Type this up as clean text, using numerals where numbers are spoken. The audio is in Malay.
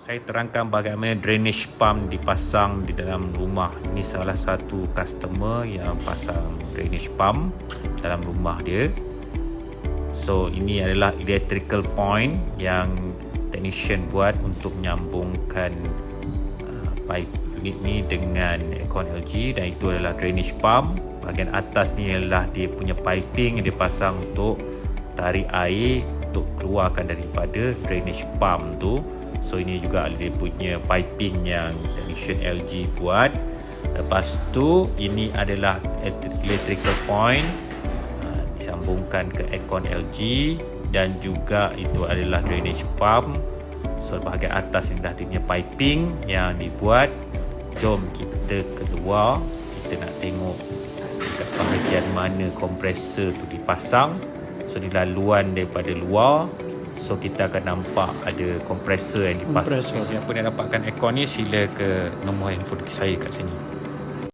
Saya terangkan bagaimana drainage pump dipasang di dalam rumah. Ini salah satu customer yang pasang drainage pump dalam rumah dia. So ini adalah electrical point yang technician buat untuk menyambungkan pipe unit ni dengan aircon LG, dan itu adalah drainage pump. Bahagian atas ni adalah dia punya piping yang dia pasang untuk tarik air untuk keluarkan daripada drainage pump tu. So ini juga dia punya piping yang technician LG buat. Lepas tu ini adalah electrical point disambungkan ke aircon LG, dan juga itu adalah drainage pump. So bahagian atas ni dah dia punya piping yang dibuat. Jom kita keluar, kita nak tengok dekat bahagian mana kompresor tu dipasang. So ni laluan daripada luar. So kita akan nampak ada kompresor yang dipasang. Siapa nak dapatkan aircon ni, sila ke nombor handphone saya kat sini.